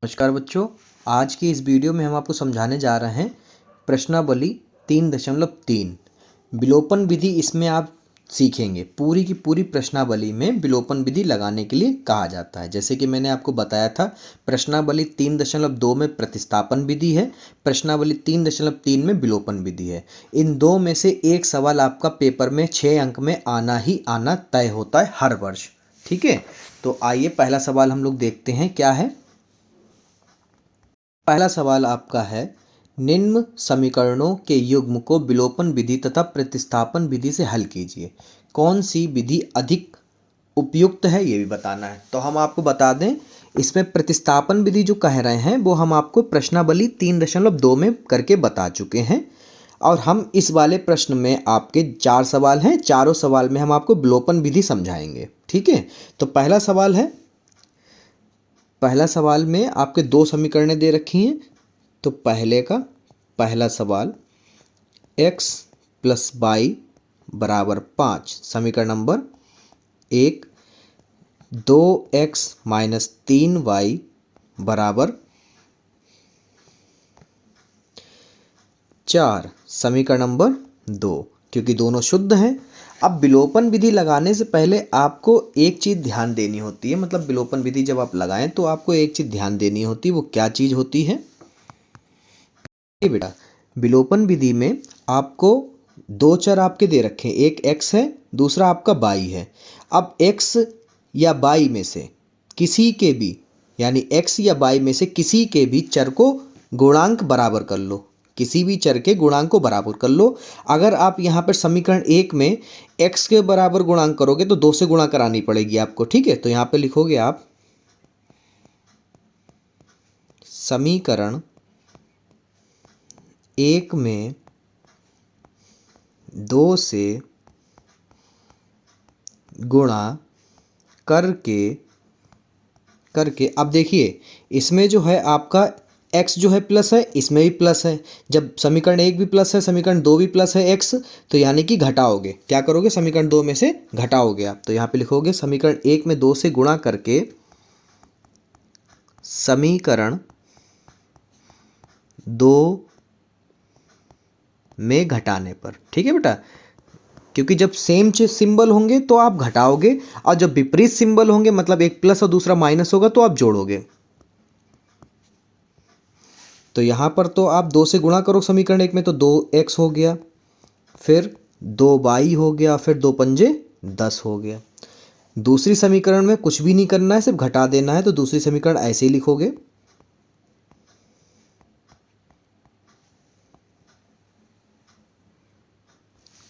नमस्कार बच्चों, आज की इस वीडियो में हम आपको समझाने जा रहे हैं प्रश्नावली 3.3 विलोपन विधि। इसमें आप सीखेंगे पूरी की पूरी प्रश्नावली में विलोपन विधि लगाने के लिए कहा जाता है। जैसे कि मैंने आपको बताया था, प्रश्नावली 3.2 में प्रतिस्थापन विधि है, प्रश्नावली 3.3 में विलोपन विधि है। इन दो में से एक सवाल आपका पेपर में 6 अंक में आना ही आना तय होता है हर वर्ष। ठीक है, तो आइए पहला सवाल हम लोग देखते हैं क्या है। पहला सवाल आपका है, निम्न समीकरणों के युग्म को विलोपन विधि तथा प्रतिस्थापन विधि से हल कीजिए। कौन सी विधि अधिक उपयुक्त है ये भी बताना है। तो हम आपको बता दें, इसमें प्रतिस्थापन विधि जो कह रहे हैं वो हम आपको प्रश्नावली 3.2 में करके बता चुके हैं। और हम इस वाले प्रश्न में आपके 4 सवाल हैं, चारों सवाल में हम आपको विलोपन विधि समझाएंगे। ठीक है, तो पहला सवाल में आपके 2 समीकरणें दे रखी हैं। तो पहला सवाल x प्लस वाई बराबर 5, समीकरण नंबर 1। 2x माइनस 3y बराबर 4, समीकरण नंबर 2, क्योंकि दोनों शुद्ध हैं। अब विलोपन विधि लगाने से पहले आपको एक चीज़ ध्यान देनी होती है, मतलब विलोपन विधि जब आप लगाएं तो आपको एक चीज़ ध्यान देनी होती है। वो क्या चीज़ होती है? ये बेटा, विलोपन विधि में आपको 2 चर आपके दे रखे हैं, एक x है, दूसरा आपका y है। अब x या y में से किसी के भी, यानी x या y में से किसी के भी चर को गुणांक बराबर कर लो, किसी भी चर के गुणांक को बराबर कर लो। अगर आप यहाँ पर समीकरण 1 में x के बराबर गुणांक करोगे तो 2 से गुणा करानी पड़ेगी आपको। ठीक है, तो यहाँ पे लिखोगे आप समीकरण 1 में 2 से गुणा करके अब देखिए, इसमें जो है आपका x जो है प्लस है, इसमें भी प्लस है। जब समीकरण 1 भी प्लस है, समीकरण 2 भी प्लस है x, तो यानी कि घटाओगे। क्या करोगे? समीकरण 2 में से घटाओगे आप। तो यहाँ पे लिखोगे समीकरण 1 में 2 से गुणा करके समीकरण 2 में घटाने पर। ठीक है बेटा, क्योंकि जब सेम सिंबल होंगे तो आप घटाओगे, और जब विपरीत सिंबल होंगे, मतलब एक प्लस और दूसरा माइनस होगा, तो आप जोड़ोगे। तो यहाँ पर तो आप 2 से गुणा करो समीकरण 1 में, तो 2x हो गया, फिर 2y हो गया, फिर 2 पंजे 10 हो गया। दूसरी समीकरण में कुछ भी नहीं करना है, सिर्फ घटा देना है। तो दूसरी समीकरण ऐसे ही लिखोगे,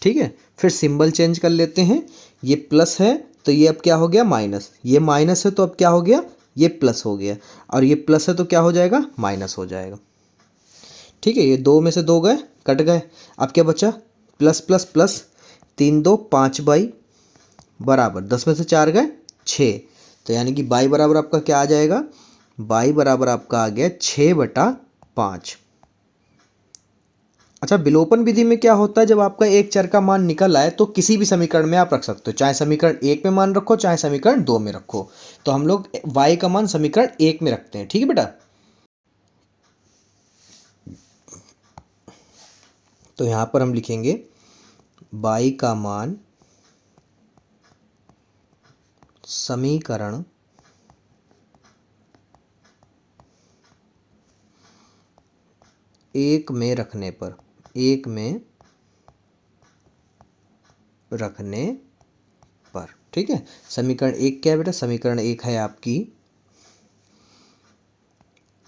ठीक है। फिर सिंबल चेंज कर लेते हैं, ये प्लस है तो ये अब क्या हो गया? माइनस। ये माइनस है तो अब क्या हो गया? ये प्लस हो गया। और ये प्लस है तो क्या हो जाएगा? माइनस हो जाएगा। ठीक है, ये 2 में से 2 गए, कट गए। अब क्या बचा? प्लस प्लस प्लस, 3 2 5 बाई बराबर 10 में से 4 गए 6। तो यानी कि बाई बराबर आपका क्या आ जाएगा? बाई बराबर आपका आ गया 6/5। अच्छा, विलोपन विधि में क्या होता है, जब आपका एक चर का मान निकल आए तो किसी भी समीकरण में आप रख सकते हो, चाहे समीकरण 1 में मान रखो, चाहे समीकरण 2 में रखो। तो हम लोग y का मान समीकरण 1 में रखते हैं। ठीक है बेटा, तो यहां पर हम लिखेंगे y का मान समीकरण 1 में रखने पर, 1 में रखने पर। ठीक है, समीकरण 1 क्या है बेटा? समीकरण 1 है आपकी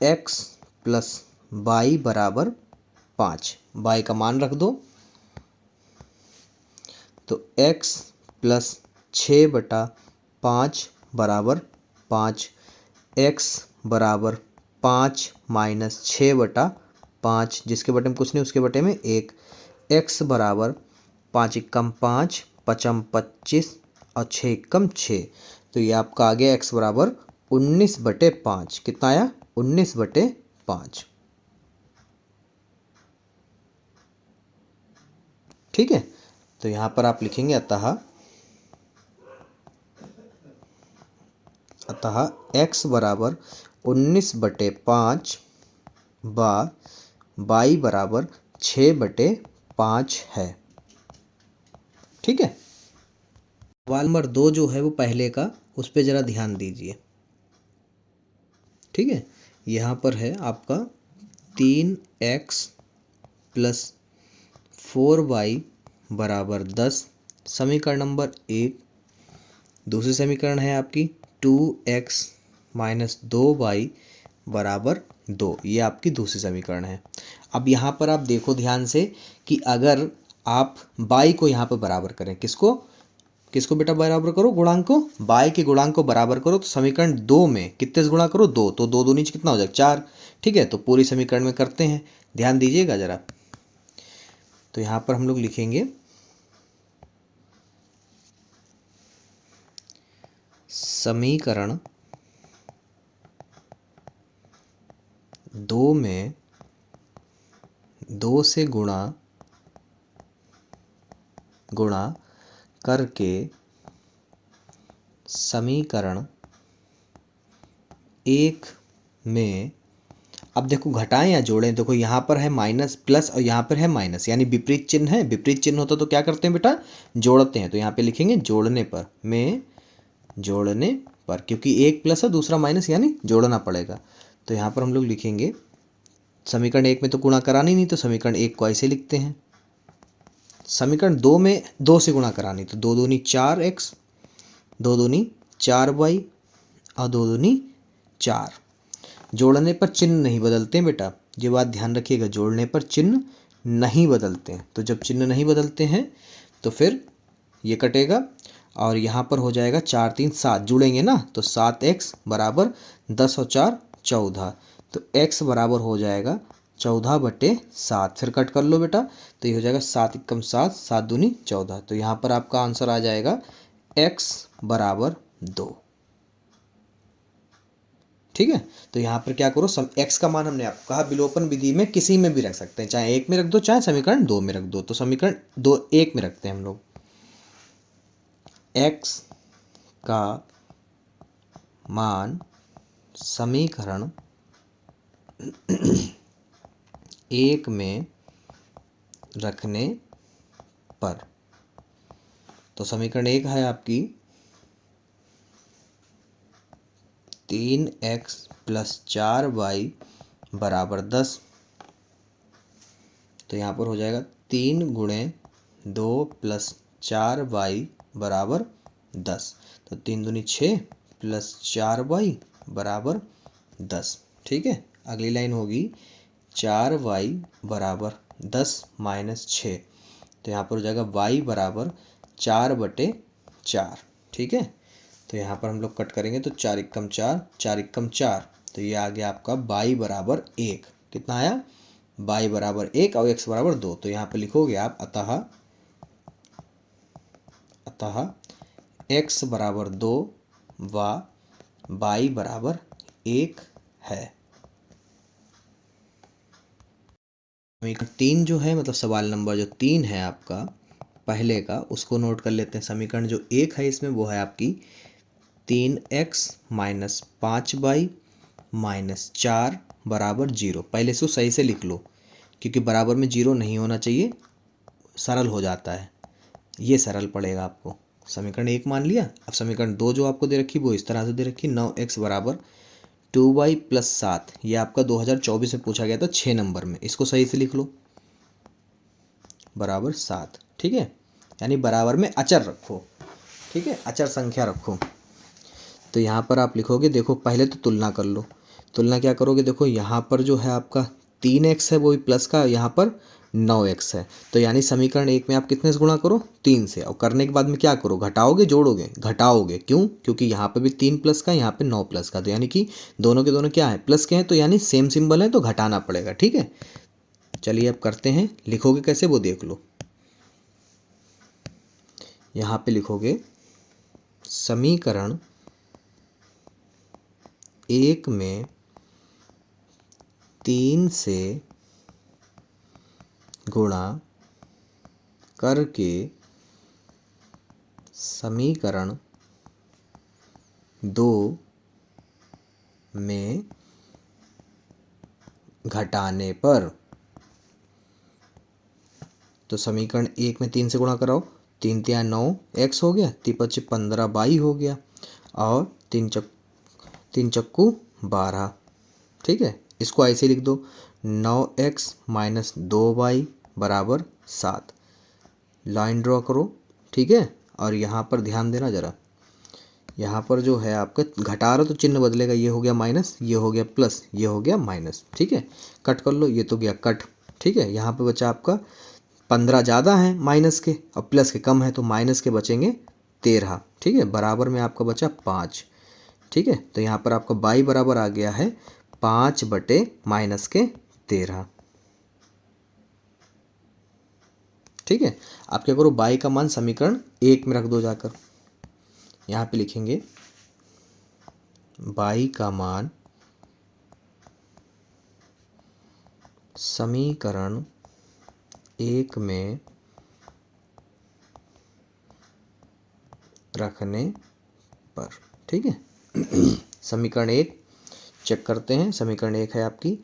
x प्लस वाई बराबर 5। y का मान रख दो, तो x प्लस 6/5 बराबर 5। x बराबर 5 माइनस 6/5, जिसके बटे में कुछ नहीं, उसके बटे में 1। x बराबर 5 एकम 5, पचम 25, और 6 एकम 6। तो ये आपका आ गया x बराबर 19/5। कितना आया? 19/5। ठीक है, तो यहाँ पर आप लिखेंगे अतः x बराबर 19/5 y बराबर 6/5 है। ठीक है। सवाल नंबर 2 जो है वो पहले का, उस पर ज़रा ध्यान दीजिए। ठीक है, यहाँ पर है आपका 3x + 4y बराबर 10, समीकरण नंबर 1। दूसरी समीकरण है आपकी 2x - 2y बराबर 2, ये आपकी दूसरी समीकरण है। अब यहाँ पर आप देखो ध्यान से कि अगर आप y को यहाँ पर बराबर करें, किसको किसको बेटा बराबर करो, गुणांक को, y के गुणांक को बराबर करो, तो समीकरण 2 में कितने से गुणा करो, 2, तो 2 दूनी कितना हो जाएगा, 4। ठीक है, तो पूरी समीकरण में करते हैं, ध्यान दीजिएगा जरा। तो यहाँ पर हम लोग लिखेंगे समीकरण 2 में 2 से गुणा करके समीकरण 1 में, अब देखो घटाएं या जोड़ें, देखो यहाँ पर है माइनस प्लस और यहाँ पर है माइनस, यानी विपरीत चिन्ह है। विपरीत चिन्ह होता तो क्या करते हैं बेटा, जोड़ते हैं। तो यहाँ पे लिखेंगे जोड़ने पर, क्योंकि एक प्लस है दूसरा माइनस, यानी जोड़ना पड़ेगा। तो यहाँ पर हम लोग लिखेंगे समीकरण 1 में तो गुणा करानी नहीं, तो समीकरण 1 को ऐसे लिखते हैं। समीकरण 2 में 2 से गुणा करानी, तो 2 दूनी 4x, 2 दूनी 4y और 2 दूनी 4। जोड़ने पर चिन्ह नहीं बदलते हैं बेटा, ये बात ध्यान रखिएगा, जोड़ने पर चिन्ह नहीं बदलते हैं। तो जब चिन्ह नहीं बदलते हैं तो फिर ये कटेगा और यहाँ पर हो जाएगा 4 3 7, जुड़ेंगे ना, तो 7x बराबर 10 और 4 14, तो x बराबर हो जाएगा 14/7। फिर कट कर लो बेटा, तो ये हो जाएगा 7 एकम 7, 7 दूनी 14। तो यहाँ पर आपका आंसर आ जाएगा x बराबर 2। ठीक है, तो यहाँ पर क्या करो, x का मान हमने आपको कहा विलोपन विधि में किसी में भी रख सकते हैं, चाहे 1 में रख दो चाहे समीकरण 2 में रख दो। तो समीकरण 2 1 में रखते हैं हम लोग। x का मान समीकरण 1 में रखने पर, तो समीकरण 1 है आपकी 3x + 4y बराबर 10। तो यहाँ पर हो जाएगा 3 × 2 + 4y बराबर 10, तो 3 दूनी 6 + 4y बराबर 10। ठीक है, अगली लाइन होगी 4y बराबर 10 - 6, तो यहाँ पर हो जाएगा y बराबर 4/4। ठीक है, तो यहाँ पर हम लोग कट करेंगे, तो 4 एकम 4, 4 एकम 4, तो ये आ गया आपका y बराबर 1। कितना आया, y बराबर 1 और x बराबर 2। तो यहाँ पे लिखोगे आप अतः x बराबर 2 व y बराबर 1 है। समीकरण 3 जो है, मतलब सवाल नंबर जो 3 है आपका पहले का, उसको नोट कर लेते हैं। समीकरण जो 1 है इसमें वो है आपकी 3x - 5y - 4 बराबर 0। पहले से सही से लिख लो, क्योंकि बराबर में 0 नहीं होना चाहिए, सरल हो जाता है, ये सरल पड़ेगा आपको। समीकरण 1 मान लिया। अब समीकरण 2 जो आपको दे रखी वो इस तरह से दे रखी, 9x बराबर 2y + 7, ये आपका 2024 में पूछा गया था 6 नंबर में, इसको सही से लिख लो बराबर 7। ठीक है, यानी बराबर में अचर रखो। ठीक है, अचर संख्या रखो। तो यहाँ पर आप लिखोगे, देखो पहले तो तुलना कर लो। तुलना क्या करोगे, देखो यहाँ पर जो है आपका 3x है वो भी प्लस का, यहाँ पर 9x है, तो यानी समीकरण 1 में आप कितने से गुणा करो, 3 से, और करने के बाद में क्या करो, घटाओगे जोड़ोगे, घटाओगे। क्यों, क्योंकि यहाँ पर भी 3 प्लस का, यहाँ पे 9 प्लस का, तो यानी कि दोनों के दोनों क्या है, प्लस के हैं, तो यानी सेम सिंबल है, तो घटाना पड़ेगा। ठीक है, चलिए अब करते हैं, लिखोगे कैसे वो देख लो। यहाँ पे लिखोगे समीकरण 1 में 3 से गुणा करके समीकरण 2 में घटाने पर, तो समीकरण 1 में 3 से गुणा कराओ, 3 तिया 9 x हो गया, 3 15 y हो गया, और 3 चक्कू 12। ठीक है, इसको ऐसे लिख दो, 9x माइनस 2y बराबर 7। लाइन ड्रॉ करो। ठीक है, और यहाँ पर ध्यान देना ज़रा, यहाँ पर जो है आपका घटा रहा तो चिन्ह बदलेगा, ये हो गया माइनस, ये हो गया प्लस, ये हो गया माइनस। ठीक है, कट कर लो, ये तो गया कट। ठीक है, यहाँ पे बचा आपका 15 ज़्यादा है माइनस के और प्लस के कम है, तो माइनस के बचेंगे 13। ठीक है, बराबर में आपका बचा 5। ठीक है, तो यहाँ पर आपका बाई बराबर आ गया है 5 बटे माइनस के 13। ठीक है, आप क्या करो, बाई का मान समीकरण 1 में रख दो जाकर। यहाँ पे लिखेंगे बाई का मान समीकरण 1 में रखने पर। ठीक है, समीकरण 1 चेक करते हैं। समीकरण 1 है आपकी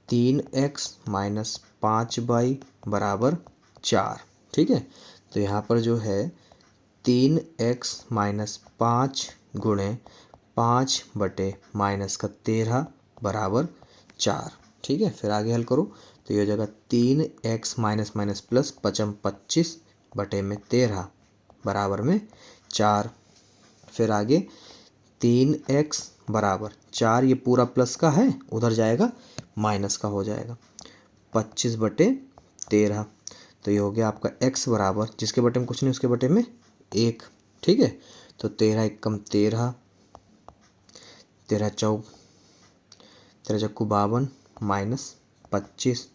3x माइनस 5y बराबर 4। ठीक है, तो यहाँ पर जो है 3x माइनस 5 गुणे 5 बटे माइनस का 13 बराबर 4। ठीक है, फिर आगे हल करो, तो ये हो जाएगा 3x माइनस माइनस प्लस 5 25 बटे में 13 बराबर में 4। फिर आगे 3x बराबर 4, ये पूरा प्लस का है, उधर जाएगा माइनस का हो जाएगा 25 बटे 13। तो ये हो गया आपका x बराबर, जिसके बटे में कुछ नहीं उसके बटे में 1। ठीक है, तो 13 एकम 13, 13 चक्कू 52 माइनस 25।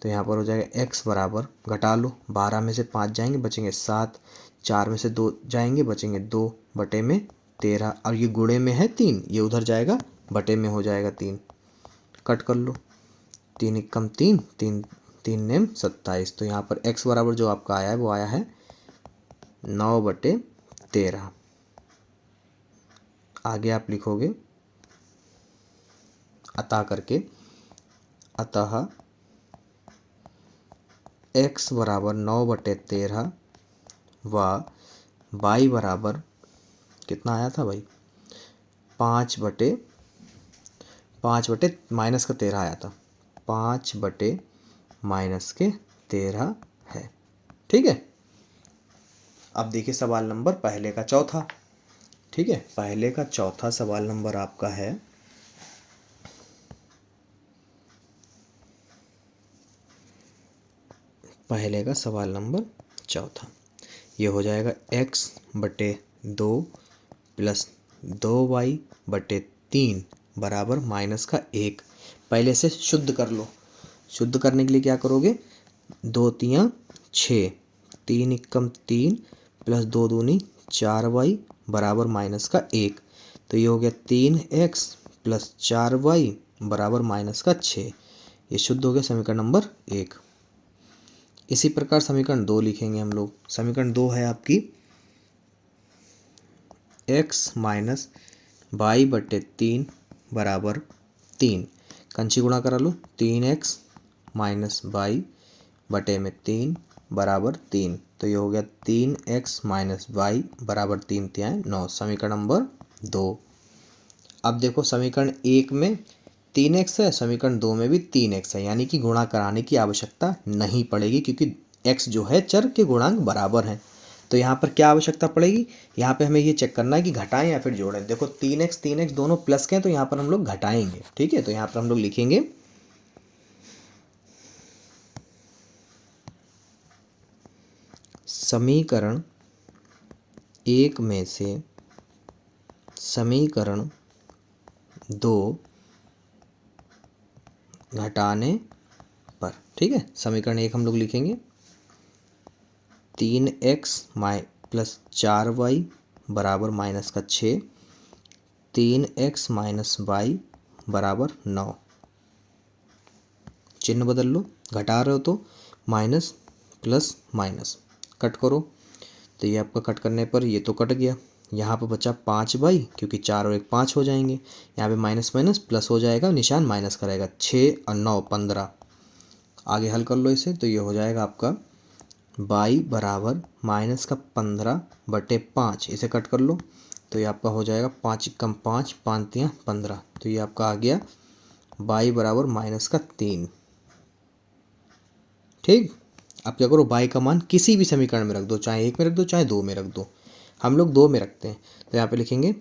तो यहाँ पर हो जाएगा x बराबर, घटा लो, 12 में से 5 जाएंगे बचेंगे 7, 4 में से 2 जाएंगे बचेंगे 2 बटे में 13, और ये गुणे में है 3, ये उधर जाएगा बटे में हो जाएगा 3। कट कर लो, 3 एकम 3, 3 3 नेम 27। तो यहाँ पर x बराबर जो आपका आया है वो आया है 9 बटे 13। आगे आप लिखोगे अतः करके, अतः x बराबर 9 बटे 13 व y बराबर कितना आया था भाई, 5 बटे माइनस का 13 आया था, 5 बटे माइनस के 13 है। ठीक है, अब देखिए सवाल नंबर पहले का चौथा। ठीक है, पहले का चौथा सवाल नंबर आपका है, पहले का सवाल नंबर चौथा, ये हो जाएगा x बटे 2 प्लस 2y बटे 3 बराबर माइनस का 1। पहले से शुद्ध कर लो। शुद्ध करने के लिए क्या करोगे, 2 तियाँ 6, 3 एकम 3 प्लस 2 दूनी 4y बराबर माइनस का 1। तो ये हो गया 3x प्लस 4y बराबर माइनस का 6। ये शुद्ध हो गया समीकरण नंबर 1। इसी प्रकार समीकरण 2 लिखेंगे हम लोग। समीकरण 2 है आपकी x माइनस वाई बटे 3 बराबर 3। कंची गुणा करा लो, 3x माइनस वाई बटे में 3 बराबर 3। तो ये हो गया 3x माइनस वाई बराबर 3 तिहाई 9। समीकरण नंबर 2। अब देखो समीकरण 1 में 3x है, समीकरण 2 में भी 3x है, यानी कि गुणा कराने की आवश्यकता नहीं पड़ेगी, क्योंकि x जो है चर के गुणांक बराबर हैं। तो यहाँ पर क्या आवश्यकता पड़ेगी, यहाँ पे हमें ये चेक करना है कि घटाएं या फिर जोड़ें। देखो 3x दोनों प्लस के हैं, तो यहाँ पर हम लोग घटाएंगे। ठीक है, तो यहाँ पर हम लोग लिखेंगे समीकरण 1 में से समीकरण 2 घटाने पर। ठीक है, समीकरण 1 हम लोग लिखेंगे 3x प्लस 4y बराबर माइनस का 6, 3x माइनस वाई बराबर 9। चिन्ह बदल लो, घटा रहे हो तो माइनस प्लस माइनस, कट करो, तो ये आपका कट करने पर ये तो कट गया, यहाँ पे बचा 5/, क्योंकि 4 और 1 5 हो जाएंगे। यहाँ पे माइनस माइनस प्लस हो जाएगा, निशान माइनस करेगा। 6 और 9 15। आगे हल कर लो इसे, तो ये हो जाएगा आपका y बराबर माइनस का 15/5। इसे कट कर लो तो ये आपका हो जाएगा 5 कम 5, 5 तियाँ 15। तो ये आपका आ गया y बराबर माइनस का 3। ठीक। अब क्या करो, y का मान किसी भी समीकरण में रख दो, चाहे 1 में रख दो चाहे 2 में रख दो। हम लोग 2 में रखते हैं, तो यहाँ पे लिखेंगे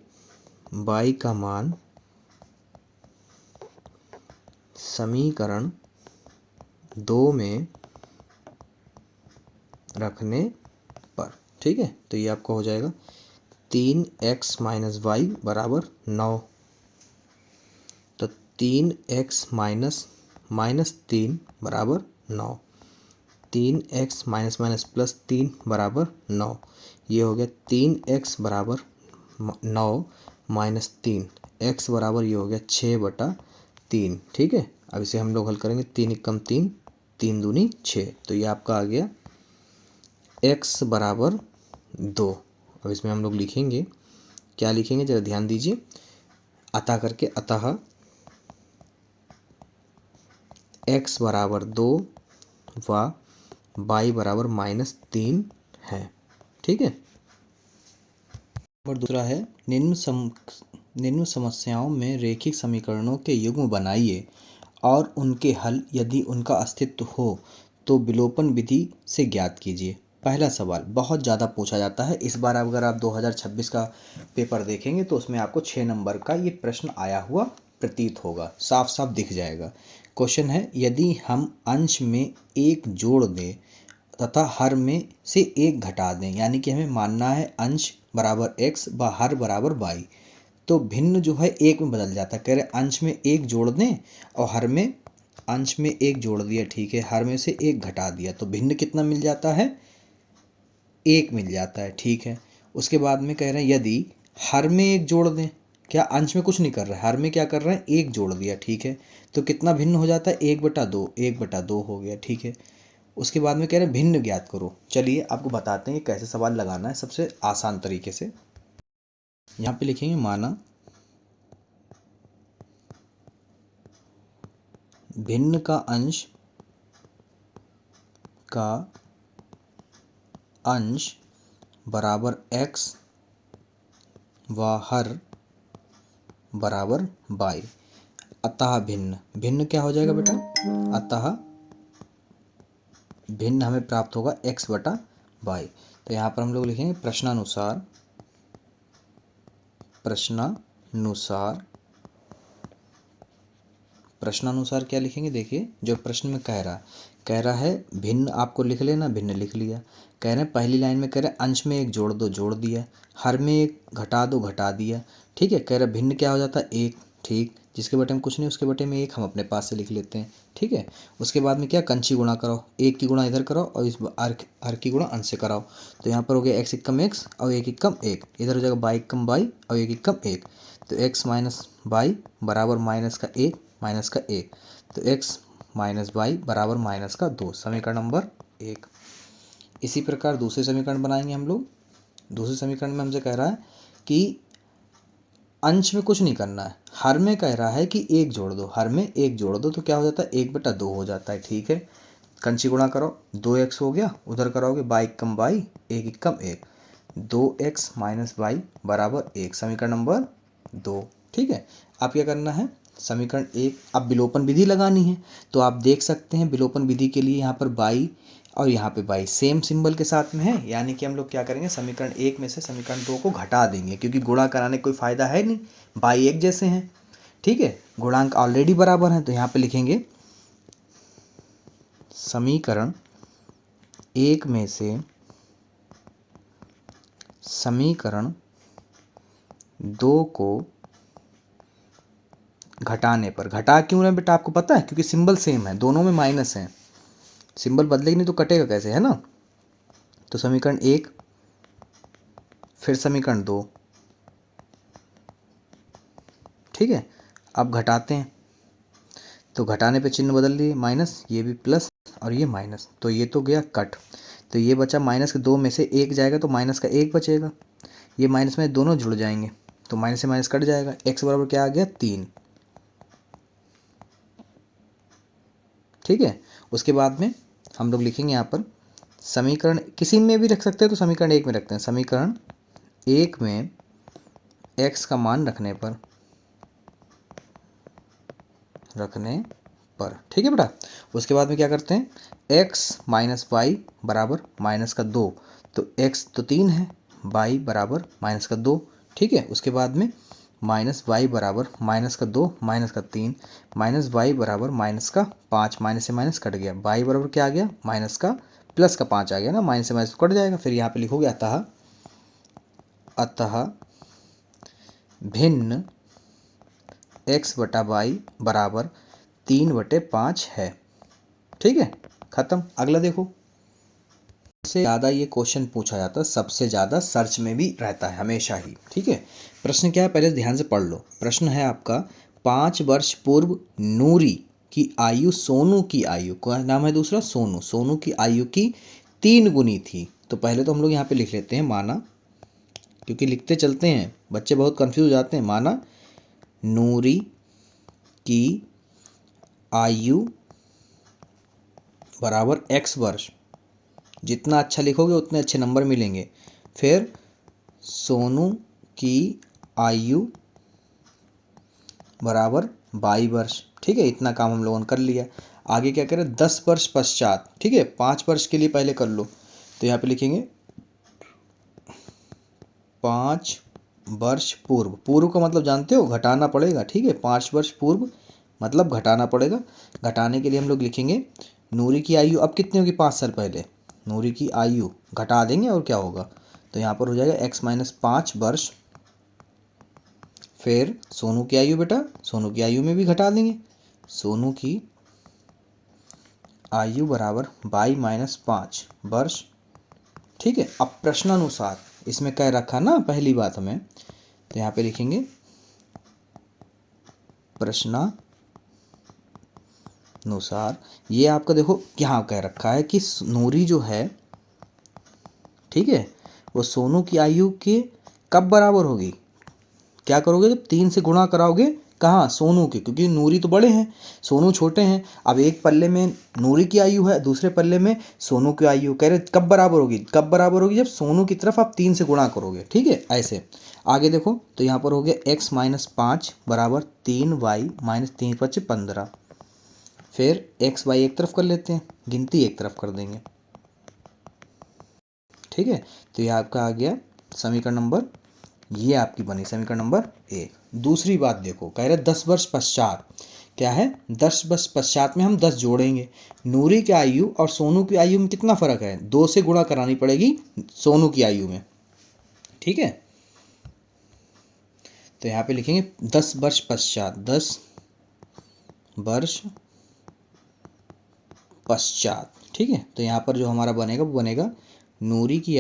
y का मान समीकरण 2 में रखने पर। ठीक है, तो ये आपका हो जाएगा 3x माइनस वाई बराबर 9। तो 3x माइनस माइनस 3 बराबर 9। 3x माइनस माइनस प्लस 3 बराबर 9। ये हो गया 3x बराबर 9 माइनस 3, x बराबर ये हो गया 6/3। ठीक है, अब इसे हम लोग हल करेंगे। 3 एकम 3, 3 दूनी 6। तो ये आपका आ गया x बराबर 2। अब इसमें हम लोग लिखेंगे, क्या लिखेंगे जरा ध्यान दीजिए, अतः करके, अतः x बराबर 2 व y बराबर -3 है। ठीक है। और दूसरा है, निम्न समस्याओं में रेखिक समीकरणों के युग्म बनाइए और उनके हल यदि उनका अस्तित्व हो तो विलोपन विधि से ज्ञात कीजिए। पहला सवाल बहुत ज़्यादा पूछा जाता है। इस बार अगर आप 2026 का पेपर देखेंगे तो उसमें आपको 6 नंबर का ये प्रश्न आया हुआ प्रतीत होगा, साफ साफ दिख जाएगा। क्वेश्चन है, यदि हम अंश में 1 जोड़ दें तथा हर में से 1 घटा दें, यानी कि हमें मानना है अंश बराबर x व हर बराबर y, तो भिन्न जो है 1 में बदल जाता है। कह रहे अंश में 1 जोड़ दें और हर में, अंश में 1 जोड़ दिया, ठीक है, हर में से 1 घटा दिया, तो भिन्न कितना मिल जाता है, 1 मिल जाता है। ठीक है। उसके बाद में कह रहे हैं यदि हर में 1 जोड़ दें, क्या अंश में कुछ नहीं कर रहा है, हर में क्या कर रहे हैं, 1 जोड़ दिया, ठीक है, तो कितना भिन्न हो जाता है, 1/2, 1/2 हो गया। ठीक है। उसके बाद में कह रहे हैं भिन्न ज्ञात करो। चलिए आपको बताते हैं कैसे सवाल लगाना है सबसे आसान तरीके से। यहाँ पे लिखेंगे, माना भिन्न का अंश बराबर x व हर बराबर y, अतः भिन्न क्या हो जाएगा बेटा, अतः भिन्न हमें प्राप्त होगा x/y। तो यहाँ पर हम लोग लिखेंगे प्रश्नानुसार क्या लिखेंगे, देखिए जो प्रश्न में कह रहा है भिन्न, आपको लिख लेना, भिन्न लिख लिया। कह रहे हैं पहली लाइन में कह रहे हैं अंश में 1 जोड़ दो, जोड़ दिया, हर में 1 घटा दो, घटा दिया। ठीक है। कह रहे भिन्न क्या हो जाता है, 1। ठीक, जिसके बटे में कुछ नहीं उसके बटे में 1 हम अपने पास से लिख लेते हैं। ठीक है। उसके बाद में क्या, कंची गुणा कराओ, 1 की गुणा इधर कराओ और इस हर की गुणा अंश से कराओ। तो यहाँ पर हो गया x एकम x और 1 एकम 1, इधर हो जाएगा y एकम y और 1 एकम 1। तो x माइनस वाई बराबर माइनस का 1 माइनस का 1, तो x माइनस वाई बराबर माइनस का 2, समीकरण नंबर 1। इसी प्रकार दूसरे समीकरण बनाएंगे हम लोग। दूसरे समीकरण में हमसे कह रहा है कि अंश में कुछ नहीं करना है, हर में कह रहा है कि 1 जोड़ दो, हर में 1 जोड़ दो, तो क्या हो जाता है, 1/2 हो जाता है। ठीक है। कंची गुणा करो, 2x हो गया, उधर कराओगे y एकम y, 1 एकम 1, 2x माइनस वाई बराबर 1, समीकरण नंबर 2। ठीक है। अब क्या करना है, समीकरण 1, अब विलोपन विधि लगानी है। तो आप देख सकते हैं विलोपन विधि के लिए यहाँ पर y और यहाँ पे y सेम सिंबल के साथ में है, यानी कि हम लोग क्या करेंगे, समीकरण 1 में से समीकरण 2 को घटा देंगे, क्योंकि गुणा कराने कोई फ़ायदा है नहीं, y एक जैसे हैं। ठीक है। गुणांक ऑलरेडी बराबर हैं, तो यहाँ पे लिखेंगे समीकरण 1 में से समीकरण 2 को घटाने पर। घटा क्यों रहे बेटा, आपको पता है, क्योंकि सिंबल सेम है, दोनों में माइनस है, सिंबल बदलेगी नहीं तो कटेगा कैसे, है ना। तो समीकरण 1 फिर समीकरण 2। ठीक है। अब घटाते हैं, तो घटाने पे चिन्ह बदल दिए, माइनस, ये भी प्लस और ये माइनस, तो ये तो गया कट। तो ये बचा माइनस के 2 में से 1 जाएगा तो माइनस का 1 बचेगा। ये माइनस में दोनों जुड़ जाएंगे तो माइनस से माइनस कट जाएगा। x बराबर क्या आ गया 3। ठीक है, उसके बाद में हम लोग लिखेंगे यहाँ पर समीकरण किसी में भी रख सकते हैं, तो समीकरण 1 में रखते हैं। समीकरण 1 में x का मान रखने पर ठीक है बेटा। उसके बाद में क्या करते हैं, x माइनस वाई बराबर माइनस का 2, तो x तो 3 है, y बराबर माइनस का 2। ठीक है, उसके बाद में माइनस वाई बराबर माइनस का 2 माइनस का 3 माइनस वाई बराबर माइनस का 5, माइनस से माइनस कट गया, y बराबर क्या आ गया माइनस का प्लस का 5 आ गया ना, माइनस से माइनस कट जाएगा। फिर यहाँ पे लिखोगे अतः भिन्न x बटा वाई बराबर 3/5 है। ठीक है, खत्म। अगला देखो, सबसे ज़्यादा ये क्वेश्चन पूछा जाता है, सबसे ज़्यादा सर्च में भी रहता है हमेशा ही। ठीक है, प्रश्न क्या है पहले ध्यान से पढ़ लो। प्रश्न है आपका 5 वर्ष पूर्व नूरी की आयु सोनू की आयु, क्या नाम है दूसरा, सोनू की आयु की 3 गुनी थी। तो पहले तो हम लोग यहाँ पे लिख लेते हैं माना, क्योंकि लिखते चलते हैं बच्चे बहुत कंफ्यूज हो जाते हैं। माना नूरी की आयु बराबर x वर्ष, जितना अच्छा लिखोगे उतने अच्छे नंबर मिलेंगे। फिर सोनू की आयु बराबर 22 वर्ष। ठीक है, इतना काम हम लोगों ने कर लिया। आगे क्या करें, 10 वर्ष पश्चात। ठीक है, 5 वर्ष के लिए पहले कर लो, तो यहाँ पे लिखेंगे 5 वर्ष पूर्व। पूर्व का मतलब जानते हो, घटाना पड़ेगा। ठीक है, 5 वर्ष पूर्व मतलब घटाना पड़ेगा। घटाने के लिए हम लोग लिखेंगे नूरी की आयु अब कितनी होगी, 5 साल पहले नूरी की आयु घटा देंगे और क्या होगा, तो यहाँ पर हो जाएगा x माइनस 5 वर्ष। फिर सोनू की आयु, बेटा सोनू की आयु में भी घटा देंगे, सोनू की आयु बराबर 22 माइनस 5 वर्ष। ठीक है, अब प्रश्नानुसार इसमें कह रखा ना पहली बात हमें, तो यहाँ पे लिखेंगे प्रश्नानुसार। ये आपका देखो यहाँ कह रखा है कि नूरी जो है, ठीक है, वो सोनू की आयु के कब बराबर होगी, क्या करोगे जब 3 से गुणा कराओगे, कहाँ, सोनू के, क्योंकि नूरी तो बड़े हैं सोनू छोटे हैं। अब एक पल्ले में नूरी की आयु है, दूसरे पल्ले में सोनू की आयु, कह रहे कब बराबर होगी, कब बराबर होगी जब सोनू की तरफ आप 3 से गुणा करोगे। ठीक है, ऐसे आगे देखो, तो यहाँ पर हो गया x माइनस 5 बराबर 3y माइनस 3×5 = 15। फिर x y एक तरफ कर लेते हैं, गिनती एक तरफ कर देंगे। ठीक है, तो ये आपका आ गया समीकरण नंबर, ये आपकी बनी समीकरण नंबर 1। दूसरी बात देखो, कह रहे 10 वर्ष पश्चात, क्या है 10 वर्ष पश्चात में हम 10 जोड़ेंगे। नूरी की आयु और सोनू की आयु में कितना फर्क है, 2 से गुणा करानी पड़ेगी सोनू की आयु में। ठीक है, तो यहाँ पे लिखेंगे 10 वर्ष पश्चात, 10 वर्ष पश्चात। ठीक है, तो यहाँ पर जो हमारा बनेगा वो बनेगा नूरी की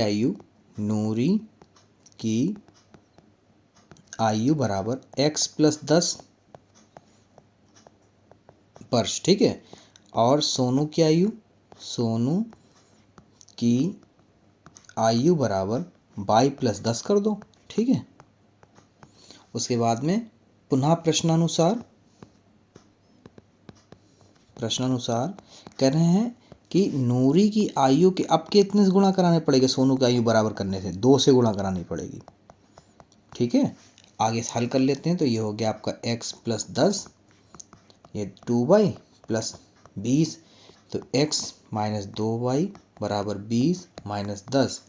आयु बराबर x प्लस 10 वर्ष। ठीक है, और सोनू की आयु बराबर 22 प्लस 10 कर दो। ठीक है, उसके बाद में पुनः प्रश्नानुसार कह रहे हैं कि नूरी की आयु के अब कितने से गुणा कराने पड़ेगा, सोनू की आयु बराबर करने से 2 से गुणा करानी पड़ेगी। ठीक है, आगे हल कर लेते हैं, तो ये हो गया आपका x प्लस 10, ये 2y प्लस 20, तो x माइनस 2y बराबर 20 माइनस 10,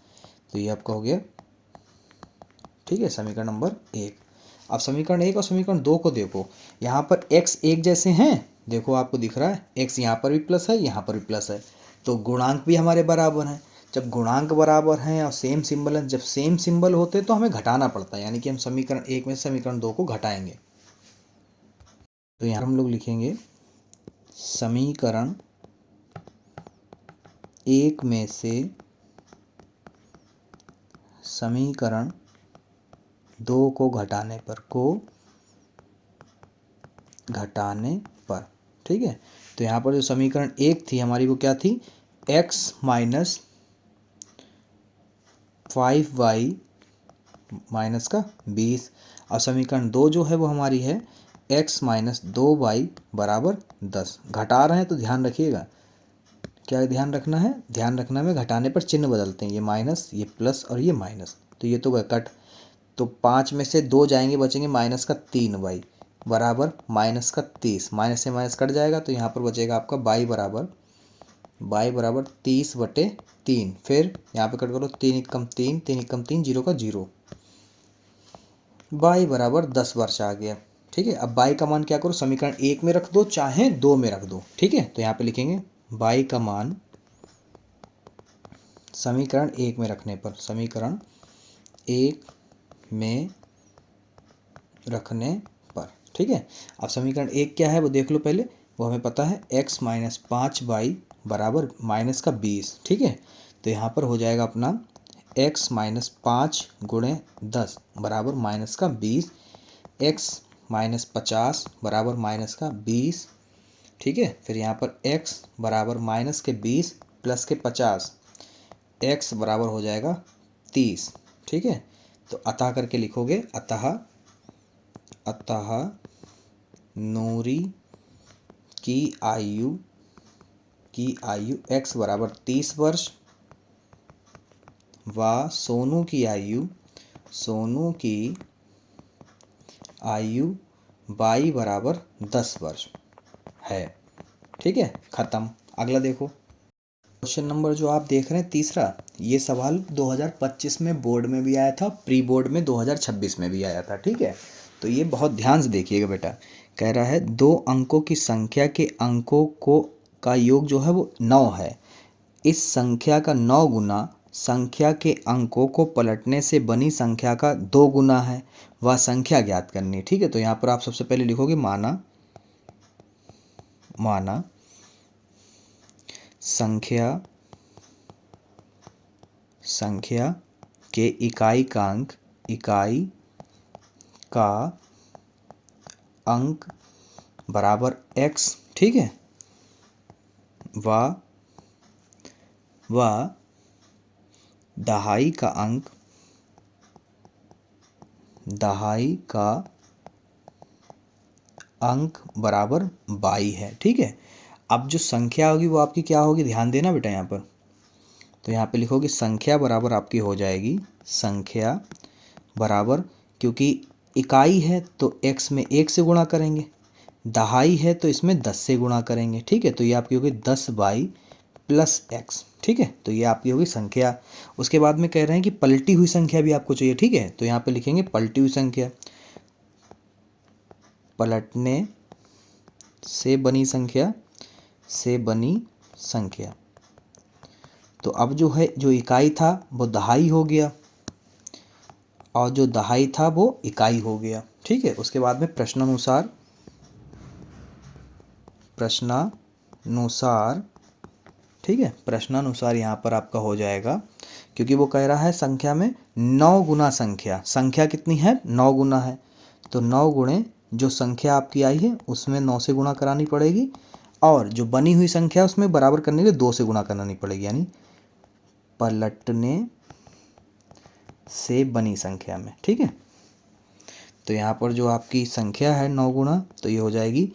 तो ये आपका हो गया। ठीक है, समीकरण नंबर 1। अब समीकरण 1 और समीकरण 2 को देखो, यहाँ पर x एक जैसे हैं, देखो आपको दिख रहा है x यहाँ पर भी प्लस है, यहाँ पर भी प्लस है, तो गुणांक भी हमारे बराबर हैं। जब गुणांक बराबर हैं और सेम सिंबल है, जब सेम सिंबल होते हैं तो हमें घटाना पड़ता है, यानी कि हम समीकरण 1 में समीकरण 2 को घटाएंगे। तो यहाँ हम लोग लिखेंगे समीकरण 1 में से समीकरण 2 को घटाने पर ठीक है, तो यहाँ पर जो समीकरण 1 थी हमारी, वो क्या थी, x माइनस 5y माइनस का 20। और समीकरण 2 जो है वो हमारी है x माइनस 2y बराबर 10। घटा रहे हैं तो ध्यान रखिएगा, क्या ध्यान रखना है, ध्यान रखना में घटाने पर चिन्ह बदलते हैं, ये माइनस ये प्लस और ये माइनस, तो ये तो गए कट। तो 5 में से 2 जाएंगे, बचेंगे माइनस का 3y बराबर माइनस का 30। माइनस से माइनस कट जाएगा तो यहाँ पर बचेगा आपका y बराबर 30/3। फिर यहाँ पे कट करो, 3 एकम 3, 3 एकम 3, 0 का 0, y बराबर 10 वर्ष आ गया। ठीक है, अब y का मान क्या करो, समीकरण 1 में रख दो चाहे 2 में रख दो। ठीक है, तो यहाँ पे लिखेंगे y का मान समीकरण 1 में रखने पर, समीकरण 1 में रखने पर। ठीक है, अब समीकरण 1 क्या है वो देख लो पहले, वो हमें पता है x माइनस 5y बराबर माइनस का 20। ठीक है, तो यहाँ पर हो जाएगा अपना x माइनस 5 गुणे 10 बराबर माइनस का 20, x माइनस 50 बराबर माइनस का 20। ठीक है, फिर यहाँ पर x बराबर माइनस के 20 प्लस के 50, x बराबर हो जाएगा 30। ठीक है, तो अतः करके लिखोगे, अतः नूरी की आयु x बराबर 30 वर्ष व सोनू की आयु y बराबर 10 वर्ष है। ठीक है, खत्म। अगला देखो, क्वेश्चन नंबर जो आप देख रहे हैं तीसरा, ये सवाल 2025 में बोर्ड में भी आया था, प्री बोर्ड में 2026 में भी आया था। ठीक है, तो ये बहुत ध्यान से देखिएगा बेटा। कह रहा है 2 अंकों की संख्या के अंकों का योग जो है वो 9 है। इस संख्या का 9 गुना संख्या के अंकों को पलटने से बनी संख्या का 2 गुना है, वह संख्या ज्ञात करनी। ठीक है, तो यहाँ पर आप सबसे पहले लिखोगे माना संख्या के इकाई का अंक बराबर x। ठीक है, व दहाई का अंक बराबर 22 है। ठीक है, अब जो संख्या होगी वो आपकी क्या होगी, ध्यान देना बेटा यहाँ पर। तो यहाँ पे लिखोगे संख्या बराबर आपकी हो जाएगी, संख्या बराबर, क्योंकि इकाई है तो x में 1 से गुणा करेंगे, दहाई है तो इसमें 10 से गुणा करेंगे। ठीक है, तो ये आपकी होगी 10y प्लस x। ठीक है, तो ये आपकी होगी संख्या। उसके बाद में कह रहे हैं कि पलटी हुई संख्या भी आपको चाहिए। ठीक है, तो यहाँ पे लिखेंगे पलटी हुई संख्या, पलटने से बनी संख्या। तो अब जो है, जो इकाई था वो दहाई हो गया और जो दहाई था वो इकाई हो गया। ठीक है, उसके बाद में प्रश्नानुसार ठीक है, प्रश्नानुसार यहाँ पर आपका हो जाएगा, क्योंकि वो कह रहा है संख्या में 9 गुना संख्या कितनी है, 9 गुना है, तो 9 गुणे जो संख्या आपकी आई है उसमें 9 से गुणा करानी पड़ेगी, और जो बनी हुई संख्या उसमें बराबर करने के 2 से गुणा करानी पड़ेगी, यानी पलटने से बनी संख्या में। ठीक है, तो यहाँ पर जो आपकी संख्या है 9 गुना, तो ये हो जाएगी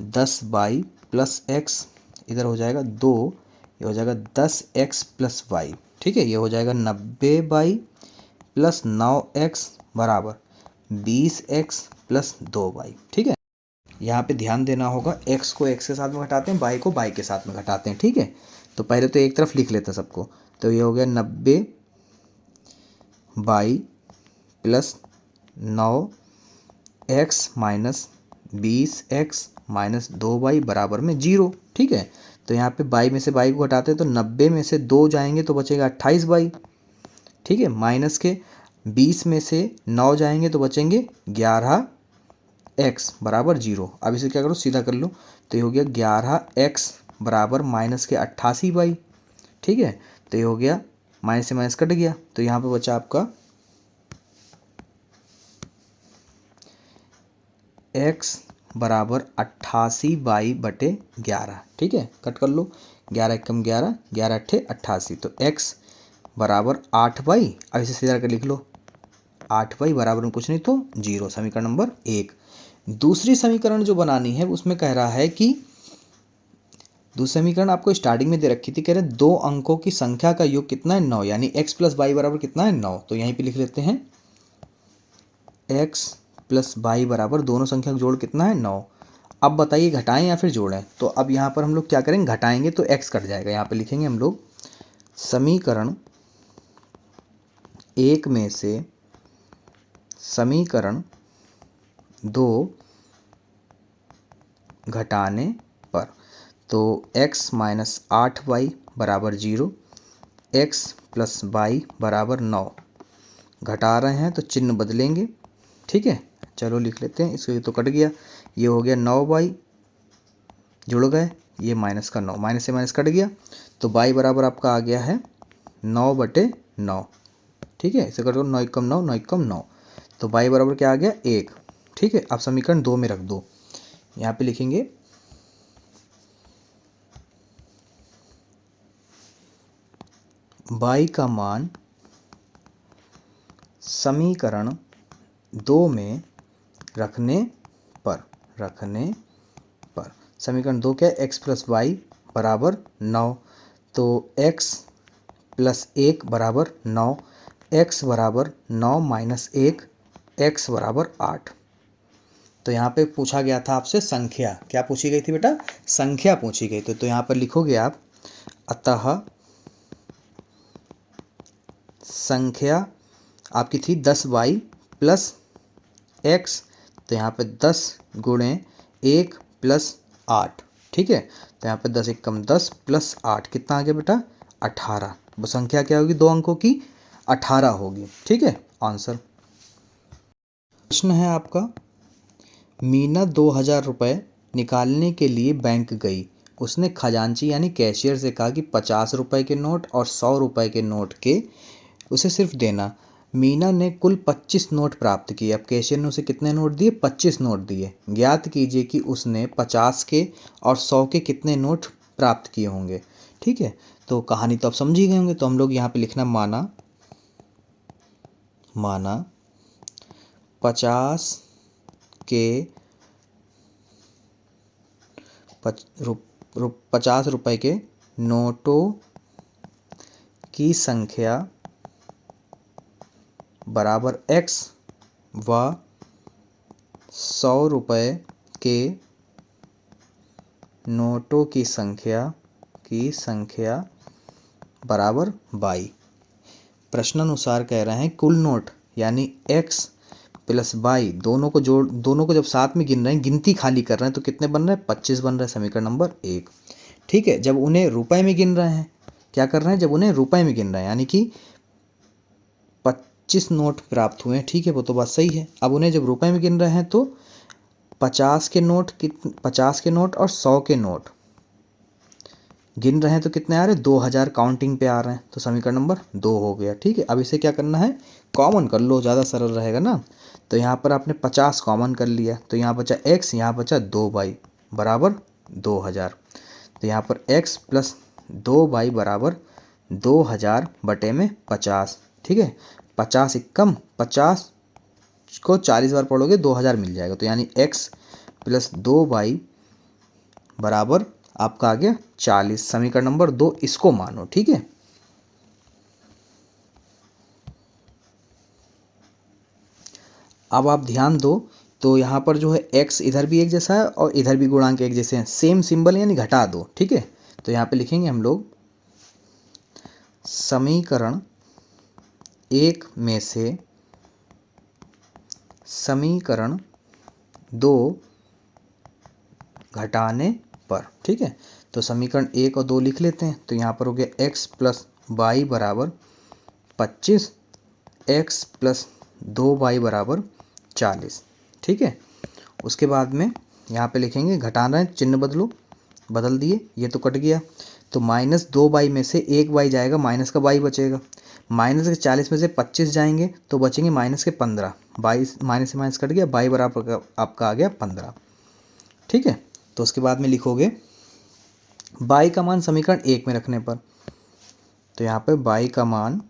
10y प्लस x, इधर हो जाएगा 2, ये हो जाएगा 10x प्लस y। ठीक है, ये हो जाएगा 90y प्लस 9x बराबर 20x प्लस 2y। ठीक है, यहाँ पे ध्यान देना होगा, x को x के साथ में घटाते हैं, y को y के साथ में घटाते हैं। ठीक है, तो पहले तो एक तरफ लिख लेते हैं सबको, तो ये हो गया 90y plus 9x minus 20x minus 2y बराबर में 0। ठीक है, तो यहाँ पे y में से y को घटाते हैं तो 90 में से 2 जाएंगे तो बचेगा 28y। ठीक है, माइनस के 20 में से 9 जाएंगे तो बचेंगे 11x बराबर 0। अब इसे क्या करो, सीधा कर लो, तो ये हो गया 11x बराबर माइनस के 88y। ठीक है, तो ये हो गया, माइनस से माइनस कट गया, तो यहाँ पे बचा आपका x बराबर 88y/11। ठीक है, कट कर लो, 11 कम 11, 11 अट्ठे 88, तो x बराबर 8y। अब इसे सीधा कर लिख लो, 8y बराबर में कुछ नहीं तो 0, समीकरण नंबर 1। दूसरी समीकरण जो बनानी है उसमें कह रहा है कि दूसरी समीकरण आपको स्टार्टिंग में दे रखी थी, कह रहे 2 अंकों की संख्या का योग कितना है 9, यानी x प्लस वाई बराबर कितना है 9। तो यहीं पे लिख लेते हैं x प्लस वाई बराबर दोनों संख्या का जोड़ कितना है 9। अब बताइए घटाएं या फिर जोड़ें। तो अब यहाँ पर हम लोग क्या करेंगे, घटाएंगे तो x कट जाएगा। यहाँ पे लिखेंगे हम लोग समीकरण 1 में से समीकरण 2 घटाने पर, तो x माइनस 8y बराबर 0, x प्लस वाई बराबर 9। घटा रहे हैं तो चिन्ह बदलेंगे, ठीक है। चलो लिख लेते हैं इसको, ये तो कट गया, ये हो गया 9y, जुड़ गए, ये माइनस का 9, माइनस से माइनस कट गया, तो y बराबर आपका आ गया है 9/9, ठीक है। इसे कर दो 9 एकम 9, 9 एकम 9, तो y बराबर क्या आ गया 1, ठीक है। अब समीकरण 2 में रख दो, यहाँ पे लिखेंगे y का मान समीकरण 2 में रखने पर समीकरण 2 क्या है, x प्लस वाई बराबर 9, तो x प्लस 1 बराबर 9, x बराबर 9 माइनस 1, x बराबर 8। तो यहाँ पे पूछा गया था आपसे संख्या, क्या पूछी गई थी बेटा, संख्या पूछी गई थी। तो यहाँ पर लिखोगे आप अतः संख्या आपकी थी 10y प्लस x, तो यहाँ पे 10 गुणे 1 प्लस 8, ठीक है। तो यहाँ पे 10 एकम 10 प्लस 8 कितना आ गया बेटा 18। वो संख्या क्या होगी 2 अंकों की, 18 होगी, ठीक है। आंसर। प्रश्न है आपका, मीना 2000 रुपये निकालने के लिए बैंक गई। उसने खजांची यानी कैशियर से कहा कि 50 रुपये के नोट और 100 रुपये के नोट के उसे सिर्फ देना। मीना ने कुल 25 नोट प्राप्त किए। अब कैशियर ने उसे कितने नोट दिए, 25 नोट दिए। ज्ञात कीजिए कि उसने 50 के और 100 के कितने नोट प्राप्त किए होंगे, ठीक है। तो कहानी तो आप समझ ही गए होंगे, तो हम लोग यहाँ पे लिखना माना 50 के 50 रुपये के नोटों की संख्या बराबर x व 100 रुपये के नोटों की संख्या बराबर y। प्रश्नानुसार कह रहे हैं कुल नोट यानी x प्लस y दोनों को जब साथ में गिन रहे हैं, गिनती खाली कर रहे हैं, तो कितने बन रहे हैं 25 बन रहे हैं, समीकरण नंबर 1, ठीक है। जब उन्हें रुपए में गिन रहे हैं, क्या कर रहे हैं, जब उन्हें रुपए में गिन रहे हैं यानी कि 25 नोट प्राप्त हुए हैं, ठीक है, वो तो बात सही है। अब उन्हें जब रुपए में गिन रहे हैं तो 50 के नोट और 100 के नोट गिन रहे हैं, तो कितने आ रहे हैं 2000 काउंटिंग पे आ रहे हैं, तो समीकरण नंबर 2 हो गया, ठीक है। अब इसे क्या करना है, कॉमन कर लो, ज़्यादा सरल रहेगा ना। तो यहाँ पर आपने 50 कॉमन कर लिया, तो यहाँ बचा x, यहाँ बचा 2y बराबर 2000। तो यहाँ पर x प्लस 2y बराबर 2000 बटे में 50, ठीक है। 50 एकम 50 को 40 बार पढ़ोगे 2000 मिल जाएगा, तो यानी x प्लस 2y बराबर आपका आ गया 40, समीकरण नंबर 2 इसको मानो, ठीक है। अब आप ध्यान दो, तो यहाँ पर जो है x इधर भी एक जैसा है और इधर भी गुणांक एक जैसे हैं, सेम सिंबल यानी घटा दो, ठीक है। तो यहाँ पे लिखेंगे हम लोग समीकरण 1 में से समीकरण 2 घटाने पर, ठीक है। तो समीकरण 1 और 2 लिख लेते हैं। तो यहाँ पर हो गया x प्लस वाई बराबर 25, x प्लस 2y बराबर 40, ठीक है। उसके बाद में यहाँ पे लिखेंगे, घटाना है, चिन्ह बदल दिए, ये तो कट गया, तो माइनस 2y में से 1y जाएगा, माइनस का y बचेगा। माइनस के 40 में से 25 जाएंगे तो बचेंगे माइनस के 15, 22 माइनस से माइनस कट गया, y बराबर आपका आ गया 15, ठीक है। तो उसके बाद में लिखोगे y का मान समीकरण 1 में रखने पर, तो यहाँ पे y का मान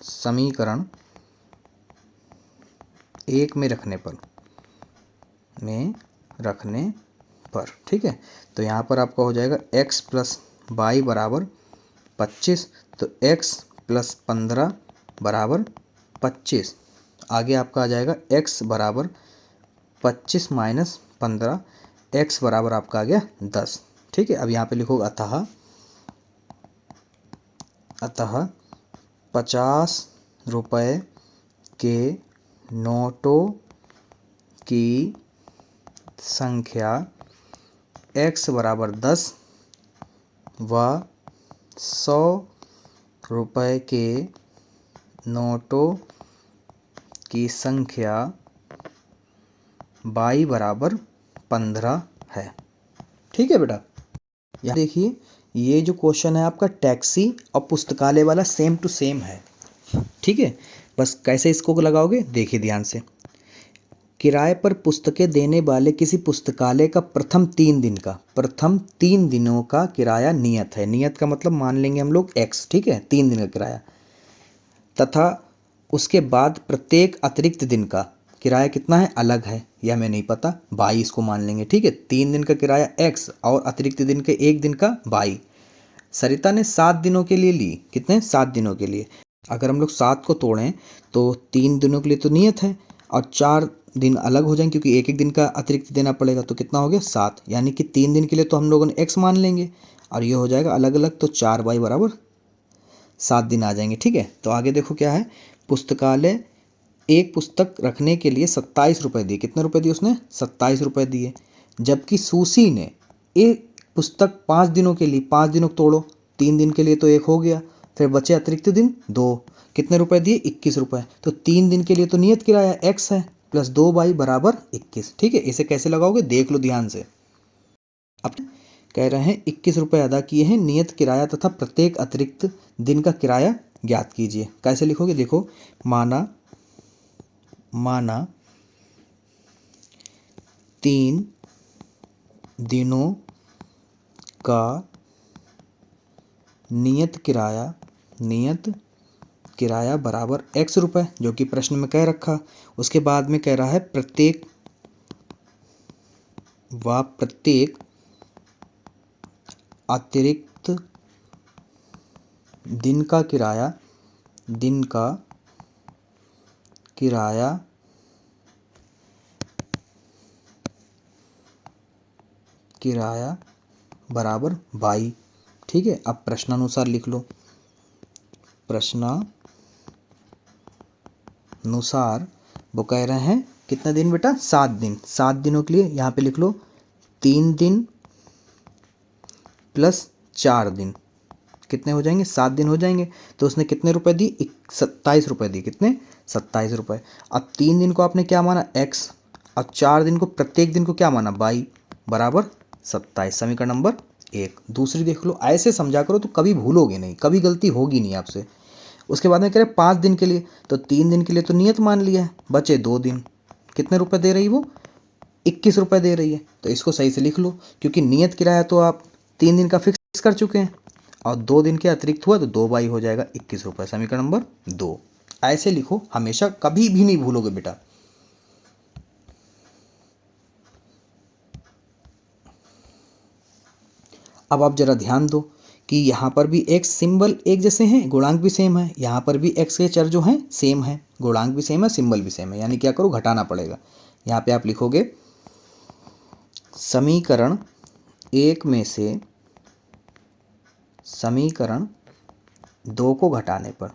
समीकरण 1 में रखने पर, ठीक है। तो यहाँ पर आपका हो जाएगा x प्लस वाई बराबर 25, तो x प्लस 15 बराबर 25। आगे आपका आ जाएगा x बराबर 25 माइनस 15, x बराबर आपका आ गया 10, ठीक है। अब यहाँ पे लिखोगे अतः 50 रुपये के नोटों की संख्या x बराबर 10 व 100 रुपये के नोटों की संख्या y बराबर 15 है, ठीक है बेटा। यहाँ देखिए ये जो क्वेश्चन है आपका टैक्सी और पुस्तकालय वाला सेम टू सेम है, ठीक है। बस कैसे इसको लगाओगे देखिए ध्यान से। किराए पर पुस्तकें देने वाले किसी पुस्तकालय का प्रथम 3 दिनों का किराया नियत है। नियत का मतलब मान लेंगे हम लोग x, ठीक है, 3 दिन का किराया, तथा उसके बाद प्रत्येक अतिरिक्त दिन का किराया कितना है अलग है, यह हमें नहीं पता, 22 को मान लेंगे, ठीक है। 3 दिन का किराया x और अतिरिक्त दिन के 1 दिन का 22। सरिता ने 7 दिनों के लिए ली, कितने 7 दिनों के लिए। अगर हम लोग 7 को तोड़ें तो 3 दिनों के लिए तो नियत है और 4 दिन अलग हो जाएंगे क्योंकि 1 दिन का अतिरिक्त देना पड़ेगा, तो कितना हो गया 7, यानी कि 3 दिन के लिए तो हम लोगों ने x मान लेंगे और ये हो जाएगा अलग अलग, तो 4y बराबर 7 दिन आ जाएंगे, ठीक है। तो आगे देखो क्या है, पुस्तकालय एक पुस्तक रखने के लिए 27 रुपये दिए। कितने रुपए दिए उसने 27 रुपये दिए, जबकि सुशी ने एक पुस्तक 5 दिनों के लिए, 5 दिनों को तोड़ो, 3 दिन के लिए तो 1 हो गया, फिर बचे अतिरिक्त दिन 2, कितने रुपए दिए 21 रुपये। तो 3 दिन के लिए तो नियत किराया x है प्लस 2y बराबर 21, ठीक है। इसे कैसे लगाओगे देख लो ध्यान से। अब कह रहे हैं 21 रुपये अदा किए हैं, नियत किराया तथा प्रत्येक अतिरिक्त दिन का किराया ज्ञात कीजिए। कैसे लिखोगे देखो, माना 3 दिनों का नियत किराया बराबर x रुपये, जो कि प्रश्न में कह रखा। उसके बाद में कह रहा है प्रत्येक अतिरिक्त दिन का किराया बराबर 22, ठीक है। अब प्रश्नानुसार लिख लो। प्रश्नानुसार वो कह रहे हैं कितना दिन बेटा 7 दिन। 7 दिनों के लिए यहाँ पे लिख लो 3 दिन प्लस 4 दिन, कितने हो जाएंगे 7 दिन हो जाएंगे। तो उसने कितने रुपए दी 27 रुपये दी, कितने 27 रुपये। अब 3 दिन को आपने क्या माना x और 4 दिन को प्रत्येक दिन को क्या माना y बराबर 27। समीकरण नंबर 1। दूसरी देख लो, ऐसे समझा करो तो कभी भूलोगे नहीं, कभी गलती होगी नहीं आपसे। उसके बाद में कह रहे 5 दिन के लिए, तो 3 दिन के लिए तो नियत मान लिया है, बचे 2 दिन, कितने रुपए दे रही वो 21 रुपये दे रही है। तो इसको सही से लिख लो, क्योंकि नियत किराया तो आप 3 दिन का फिक्स कर चुके हैं और 2 दिन के अतिरिक्त हुआ तो 2 हो जाएगा 21 रुपये। समीकरण नंबर 2 ऐसे लिखो, हमेशा कभी भी नहीं भूलोगे बेटा। अब आप जरा ध्यान दो कि यहाँ पर भी x सिंबल एक जैसे हैं, गुणांक भी सेम है। यहाँ पर भी x के चर जो हैं सेम है, गुणांक भी सेम है, सिंबल भी सेम है, यानी क्या करो घटाना पड़ेगा। यहाँ पे आप लिखोगे समीकरण 1 में से समीकरण 2 को घटाने पर,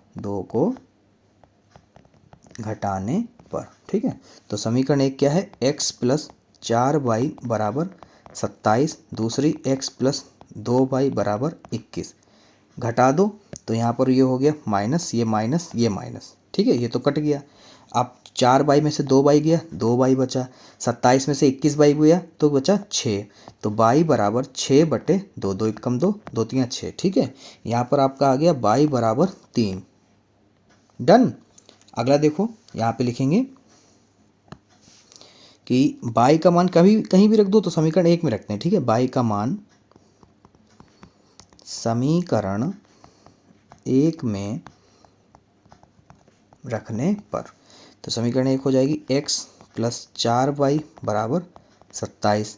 ठीक है। तो समीकरण 1 क्या है, x प्लस 4y बराबर 27, दूसरी x प्लस 2y बराबर 21, घटा दो तो यहाँ पर ये हो गया माइनस, ये माइनस, ये माइनस, ठीक है, ये तो कट गया। अब 4y में से 2y गया, 2y बचा, 27 में से 21y गया तो बचा 6, तो y बराबर 6/2, 2 कम 2, 2 3 6, ठीक है। यहाँ पर आपका आ गया y बराबर 3। डन। अगला देखो, यहाँ पे लिखेंगे कि y का मान कहीं भी रख दो, तो समीकरण 1 में रखते हैं, ठीक है। y का मान समीकरण 1 में रखने पर, तो समीकरण 1 हो जाएगी x प्लस 4y बराबर 27।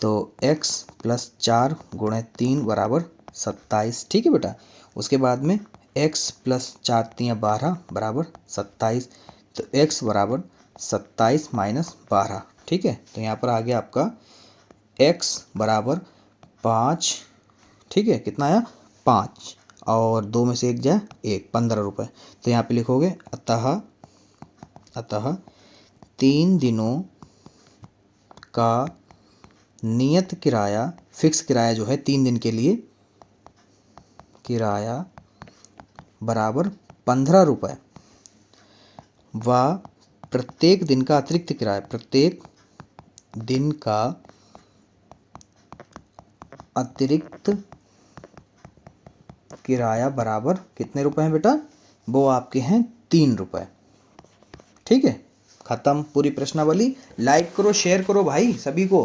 तो x प्लस 4 गुणे 3 बराबर 27। ठीक है बेटा। उसके बाद में x प्लस 4 3 12 बराबर 27। तो x बराबर 27 माइनस 12। ठीक है। तो यहाँ पर आ गया आपका x बराबर 5। ठीक है। कितना आया? 5 और 2 में से 1 जाए 1, 15 रुपये। तो यहाँ पे लिखोगे अतः 3 दिनों का नियत किराया, फिक्स किराया जो है 3 दिन के लिए, किराया बराबर 15 रुपये व प्रत्येक दिन का अतिरिक्त किराया, प्रत्येक दिन का अतिरिक्त किराया बराबर कितने रुपए हैं बेटा? वो आपके हैं 3 रुपये। ठीक है। खत्म पूरी प्रश्नावली। लाइक करो, शेयर करो भाई सभी को।